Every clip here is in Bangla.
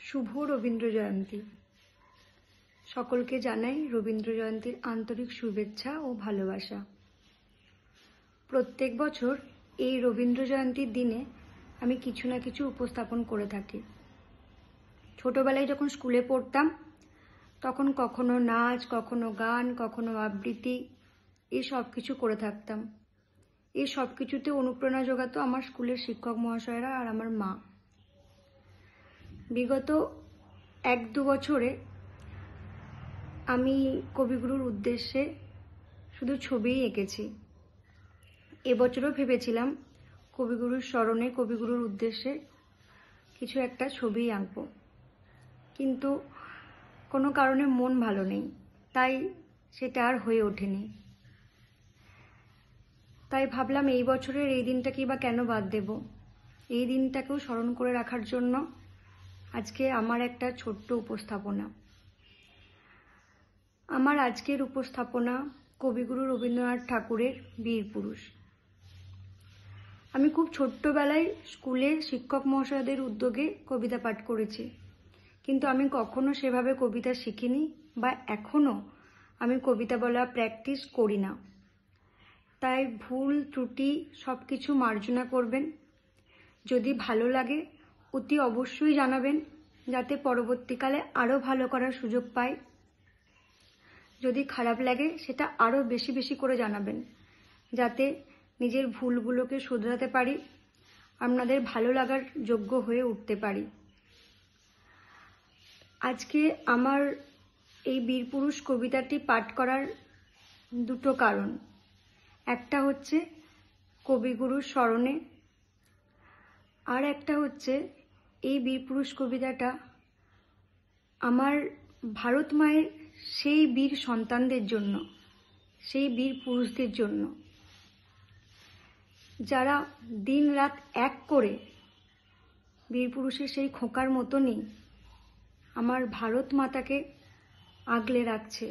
শুভ রবীন্দ্র জয়ন্তী। সকলকে জানাই রবীন্দ্র জয়ন্তীর আন্তরিক শুভেচ্ছা ও ভালোবাসা। প্রত্যেক বছর এই রবীন্দ্র জয়ন্তীর দিনে আমি কিছু না কিছু উপস্থাপন করে থাকি। ছোটবেলায় যখন স্কুলে পড়তাম তখন কখনো নাচ, কখনো গান, কখনো আবৃত্তি, এই সব কিছু করে থাকতাম। এই সব কিছুতে অনুপ্রেরণা জোগাতো আমার স্কুলের শিক্ষক মহাশয়রা আর আমার মা। বিগত 1-2 বছরে আমি কবিগুরুর উদ্দেশ্যে শুধু ছবিই এঁকেছি। এবছরও ভেবেছিলাম কবিগুরুর স্মরণে, কবিগুরুর উদ্দেশ্যে কিছু একটা ছবি আঁকবো, কিন্তু কোনো কারণে মন ভালো নেই, তাই সেটা আর হয়ে ওঠেনি। তাই ভাবলাম এই বছরের এই দিনটাকেই বা কেন বাদ দেব। এই দিনটাকেও স্মরণ করে রাখার জন্য আজকে আমার একটা ছোট্ট উপস্থাপনা। আমার আজকের উপস্থাপনা কবিগুরু রবীন্দ্রনাথ ঠাকুরের বীরপুরুষ। আমি খুব ছোট্টবেলায় স্কুলে শিক্ষক মহাশয়দের উদ্যোগে কবিতা পাঠ করেছি, কিন্তু আমি কখনো সেভাবে কবিতা শিখিনি বা এখনো আমি কবিতা বলা প্র্যাকটিস করি না। তাই ভুল ত্রুটি সব কিছু মার্জনা করবেন। যদি ভালো লাগে অতি অবশ্যই জানাবেন, যাতে পরবর্তীকালে আরও ভালো করার সুযোগ পাই। যদি খারাপ লাগে সেটা আরও বেশি বেশি করে জানাবেন, যাতে নিজের ভুলগুলোকে শুধরাতে পারি, আপনাদের ভালো লাগার যোগ্য হয়ে উঠতে পারি। আজকে আমার এই বীরপুরুষ কবিতাটি পাঠ করার দুটো কারণ। একটা হচ্ছে কবিগুরুর স্মরণে, আর একটা হচ্ছে এই বীরপুরুষ কবিতাটা আমার ভারত মায়ের সেই বীর সন্তানদের জন্য, সেই বীর পুরুষদের জন্য, যারা দিন রাত এক করে বীরপুরুষের সেই খোকার মতনই আমার ভারত মাতাকে আগলে রাখছে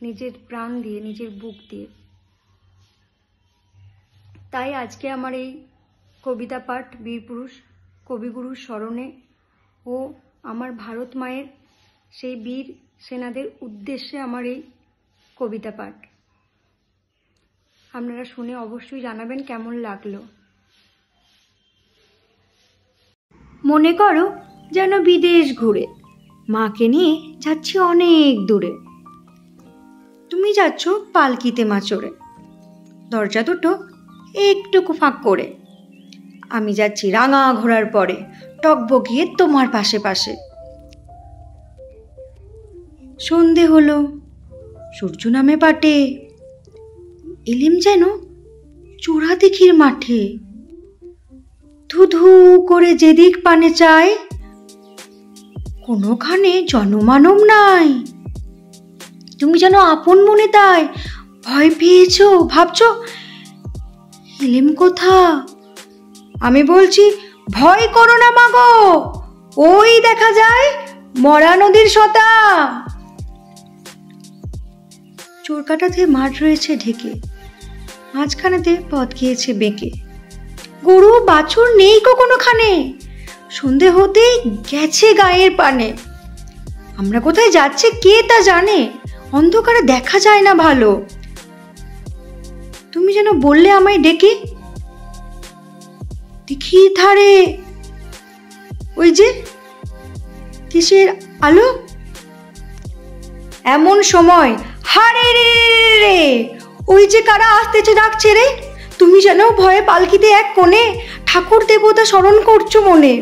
নিজের প্রাণ দিয়ে, নিজের বুক দিয়ে। তাই আজকে আমার এই কবিতা পাঠ বীরপুরুষ কবিগুরুর স্মরণে ও আমার ভারত মায়ের সেই বীর সেনাদের উদ্দেশ্যে আমার এই কবিতা পাঠ। আপনারা শুনে অবশ্যই জানাবেন কেমন লাগলো। মনে করো যেন বিদেশ ঘুরে মাকে নিয়ে যাচ্ছি অনেক দূরে। তুমি যাচ্ছ পালকিতে মা চড়ে, দরজা দুটো একটুকু ফাঁক করে। আমি যাচ্ছি রাঙা ঘোড়ার পরে, টকবগিয়ে তোমার পাশে পাশে। সন্ধে হলো, সূর্য নামে পাটে, এলিম যেন চোরা দিঘির মাঠে। ধু ধু করে যেদিক পানে চায়, কোনোখানে জনমানব নাই। তুমি যেন আপন মনে তাই ভয় পেয়েছো, ভাবছো এলিম কোথা। আমি বলছি ভয় করো না মাগো, ওই দেখা যায় মরা নদীর সতা। চোরকাটাতে মাঠ রয়েছে ঢেকে, মাঝখানেতে পথ গিয়েছে বেঁকে। গরু বাছুর নেই কোনোখানে, সন্ধে হতেই গেছে গায়ের পানে। আমরা কোথায় যাচ্ছে কে তা জানে, অন্ধকারে দেখা যায় না ভালো। তুমি যেন বললে আমায় ডেকে, দিঘির ধারে ওই যে কিসের আলো। এমন সময় হারে রে রে, ওই যে কারা আসতেছে ডাকছে রে। তুমি যেন ভয়ে পালকিতে এক কোণে ঠাকুর দেবতা স্মরণ করছো মনে।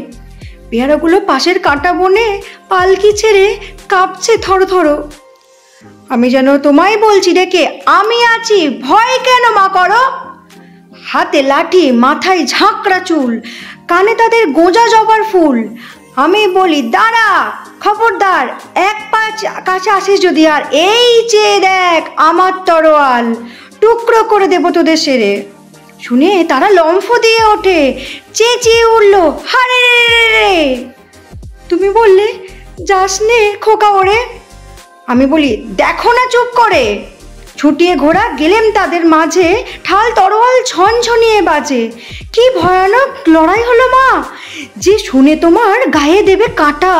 পেয়ারাগুলো পাশের কাঁটা বনে পালকি ছেড়ে কাঁপছে থর থর। আমি যেন তোমায় বলছি ডেকে, আমি আছি ভয় কেন মা করো। হাতে লাঠি, মাথায় ঝাঁকড়া চুল, কানে তাদের গোঁজা জবার ফুল। আমি বলি দাঁড়া খবরদার, এক পা কাছে আসিস যদি আর, এই চেয়ে দেখ আমার তরোয়াল, টুকরো করে দেব তোদের সেরে। শুনে তারা লম্ফ দিয়ে ওঠে, চেঁচিয়ে উঠলো হারে রে। তুমি বললে যাস নে খোকা ওরে। আমি বলি দেখো না চুপ করে। ছুটিয়ে ঘোড়া গেলেম তাদের মাঝে, ঠাল তরোয়াল ছনছনিয়ে বাজে। কি ভয়ানক লড়াই হলো মা, যে শুনে তোমার গায়ে দেবে কাঁটা।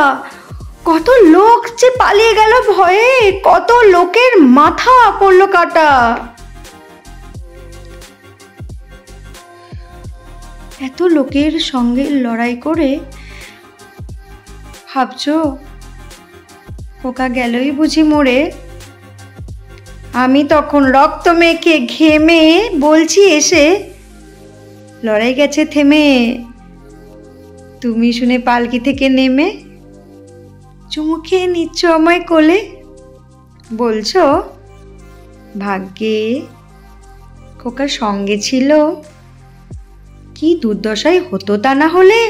কত লোক যে পালিয়ে গেল ভয়ে, কত লোকের মাথা পড়লো কাটা। এত লোকের সঙ্গে লড়াই করে ভাবছো খোকা গেলই বুঝি মরে? আমি তখন রক্ত মেখে ঘেমে বলছি এসে, লড়াই গেছে থেমে। তুমি শুনে পালকি থেকে নেমে চুমু খেয়ে নিচ্ছ আমায় কোলে, বলছো ভাগ্যে খোকার সঙ্গে ছিল, কি দুর্দশাই হতো তা না হলে।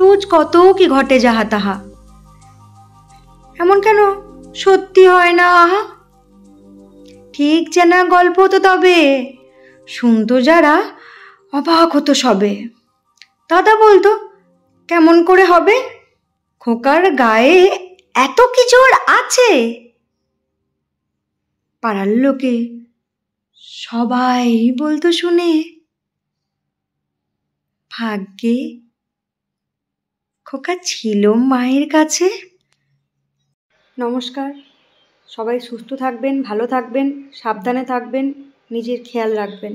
রোজ কত কি ঘটে যাহা তাহা, এমন কেন সত্যি হয় না আহা? ঠিক যেন গল্প তো, তবে শুনতো যারা অবাক হতো সবে। দাদা বলতো কেমন করে হবে, খোকার গায়ে এত কি জোর আছে? পাড়ার লোকে সবাই বলতো শুনে, ভাগ্যে খোকা ছিল মায়ের কাছে। নমস্কার, সবাই সুস্থ থাকবেন, ভালো থাকবেন, সাবধানে থাকবেন, নিজের খেয়াল রাখবেন।